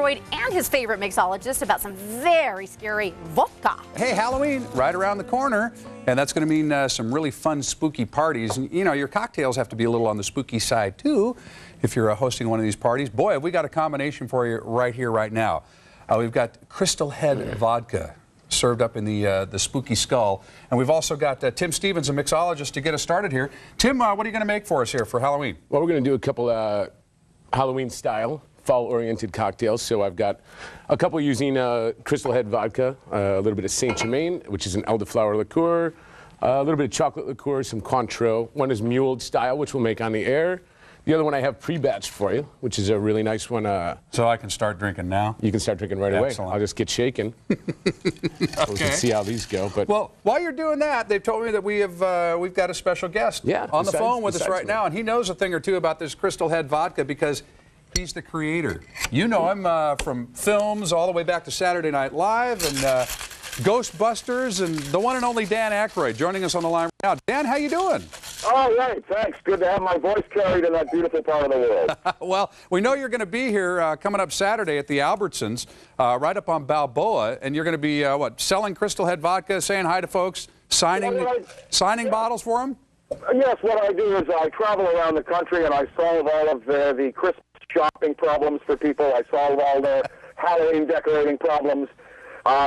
Aykroyd and his favorite mixologist about some very scary vodka. Hey, Halloween right around the corner, and that's going to mean some really fun, spooky parties. And, you know, your cocktails have to be a little on the spooky side, too, if you're hosting one of these parties. Boy, have we got a combination for you right here, right now. We've got Crystal Head Vodka served up in the spooky skull. And we've also got Tim Stevens, a mixologist, to get us started here. Tim, what are you going to make for us here for Halloween? Well, we're going to do a couple Halloween-style, fall-oriented cocktails. So I've got a couple using Crystal Head Vodka, a little bit of Saint Germain, which is an elderflower liqueur, a little bit of chocolate liqueur, some Cointreau. One is muled style, which we'll make on the air. The other one I have pre-batched for you, which is a really nice one. So I can start drinking now? You can start drinking right away. I'll just get shaken. Okay. We can see how these go. But well, while you're doing that, they've told me that we've got a special guest on the phone with us right now, and he knows a thing or two about this Crystal Head Vodka because he's the creator. You know him from films all the way back to Saturday Night Live and Ghostbusters, and the one and only Dan Aykroyd joining us on the line right now. Dan, how you doing? All right, thanks. Good to have my voice carried in that beautiful part of the world. Well, we know you're going to be here coming up Saturday at the Albertsons, right up on Balboa, and you're going to be, selling Crystal Head Vodka, saying hi to folks, signing bottles for them? Yes, what I do is I travel around the country and I solve all of the Christmas shopping problems for people. I solve all their Halloween decorating problems.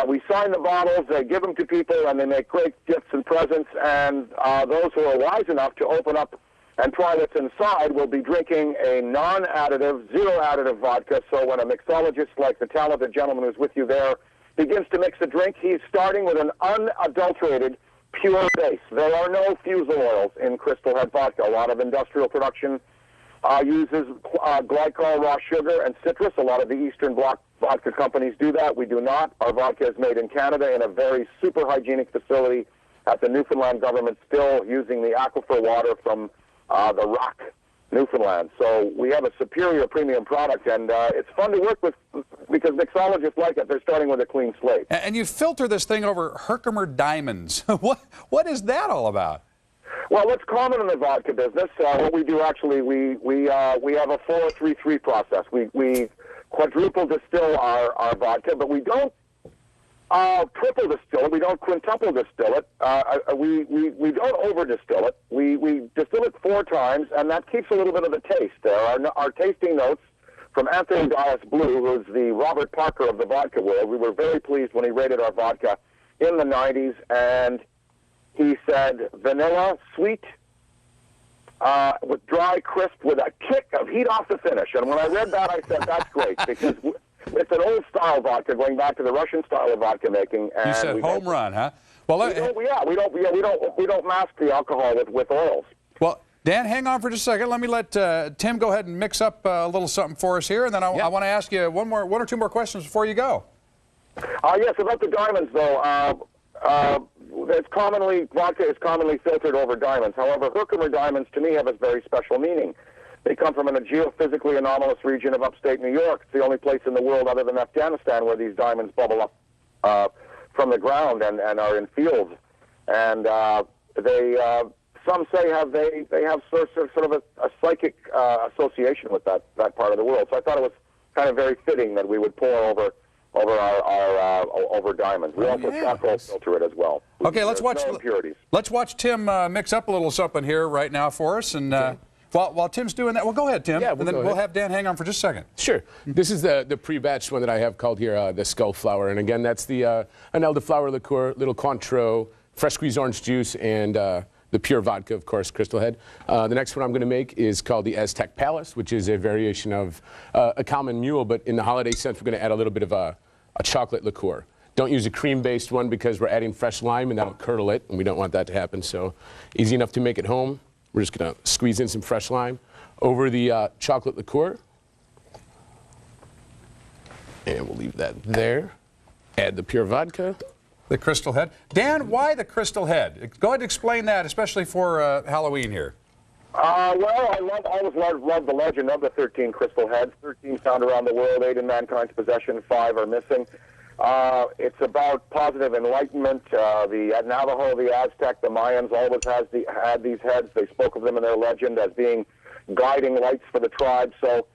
We sign the bottles, they give them to people, and they make great gifts and presents. And those who are wise enough to open up and try what's inside will be drinking a non-additive, zero-additive vodka. So when a mixologist like the talented gentleman who's with you there begins to mix a drink, he's starting with an unadulterated, pure base. There are no fusel oils in Crystal Head Vodka. A lot of industrial production uses glycol, raw sugar, and citrus. A lot of the Eastern Bloc vodka companies do that. We do not. Our vodka is made in Canada in a very super hygienic facility at the Newfoundland government, still using the aquifer water from the Rock, Newfoundland. So we have a superior premium product, and it's fun to work with because mixologists like it. They're starting with a clean slate. And you filter this thing over Herkimer diamonds. What is that all about? Well, what's common in the vodka business, what we do actually, we have a 4-3-3 process. We quadruple distill our vodka, but we don't triple distill it. We don't quintuple distill it. We don't over distill it. We distill it 4 times, and that keeps a little bit of the taste there. Our tasting notes from Anthony Dias Blue, who's the Robert Parker of the vodka world. We were very pleased when he rated our vodka in the 90s, and he said vanilla, sweet, with dry, crisp, with a kick of heat off the finish. And when I read that, I said, that's great, because it's an old-style vodka, going back to the Russian style of vodka making. And you said home run, huh? Well, we don't mask the alcohol with oils. Well, Dan, hang on for just a second. Let me let Tim go ahead and mix up a little something for us here, and then I want to ask you one or two more questions before you go. Yes, about the diamonds, though. Vodka is commonly filtered over diamonds. However, Herkimer diamonds, to me, have a very special meaning. They come from a geophysically anomalous region of upstate New York. It's the only place in the world other than Afghanistan where these diamonds bubble up from the ground and are in fields. And some say they have sort of a psychic association with that part of the world. So I thought it was kind of very fitting that we would pour over diamonds. We also charcoal filter it as well. Okay, let's watch Tim mix up a little something here right now for us, and while Tim's doing that, well, go ahead, Tim, and then we'll have Dan hang on for just a second. Sure. This is the pre-batched one that I have called here the Skull Flower, and again, that's the an elderflower liqueur, little Cointreau, fresh squeezed orange juice, and the pure vodka, of course, Crystal Head. The next one I'm going to make is called the Aztec Palace, which is a variation of a common mule, but in the holiday sense, we're going to add a little bit of a chocolate liqueur. Don't use a cream-based one because we're adding fresh lime and that'll curdle it, and we don't want that to happen. So easy enough to make at home. We're just going to squeeze in some fresh lime over the chocolate liqueur. And we'll leave that there. Add the pure vodka. The Crystal Head. Dan, why the Crystal Head? Go ahead and explain that, especially for Halloween here. Well, I always loved the legend of the 13 crystal heads. 13 found around the world, 8 in mankind's possession, 5 are missing. It's about positive enlightenment. The Navajo, the Aztec, the Mayans always had these heads. They spoke of them in their legend as being guiding lights for the tribe. So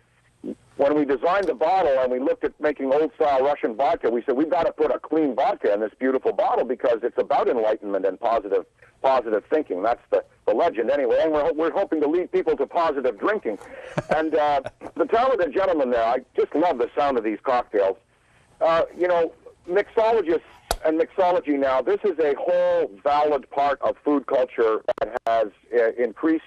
when we designed the bottle and we looked at making old-style Russian vodka, we said, we've got to put a clean vodka in this beautiful bottle because it's about enlightenment and positive thinking. That's the legend anyway. And we're hoping to lead people to positive drinking. And the talented gentleman there, I just love the sound of these cocktails. You know, mixologists and mixology now, this is a whole valid part of food culture that has increased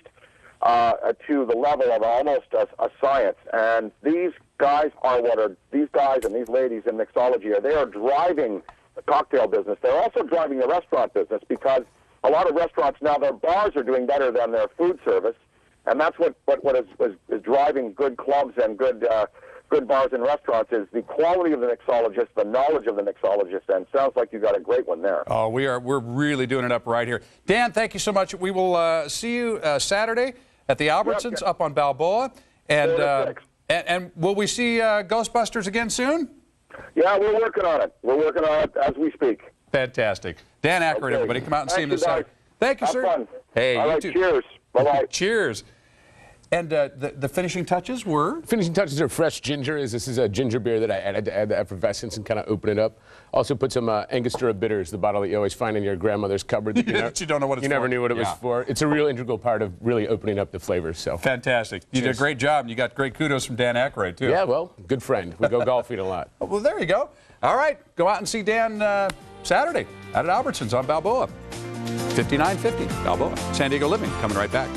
to the level of almost a science. And these guys and these ladies in mixology they are driving the cocktail business. They're also driving the restaurant business because a lot of restaurants now, their bars are doing better than their food service. And that's what is driving good clubs and good bars and restaurants is the quality of the mixologist, the knowledge of the mixologist, and sounds like you got a great one there. Oh, we're really doing it up right here. Dan, thank you so much. We will see you Saturday at the Albertsons up on Balboa. And will we see Ghostbusters again soon? Yeah, we're working on it. We're working on it as we speak. Fantastic. Dan Aykroyd, everybody. Come out and see him this Saturday. Thank you, sir. Fun. Hey, all you right, too. Cheers. Bye-bye. Cheers. And the finishing touches were? Finishing touches are fresh ginger. This is a ginger beer that I added to add the effervescence and kind of open it up. Also put some Angostura bitters, the bottle that you always find in your grandmother's cupboard. That you don't know what it's for. You never knew what it was for. It's a real integral part of really opening up the flavors. So fantastic. You did a great job. And you got great kudos from Dan Aykroyd, too. Yeah, well, good friend. We go golfing a lot. Well, there you go. All right. Go out and see Dan Saturday out at Albertsons on Balboa. 5950 Balboa. San Diego Living. Coming right back.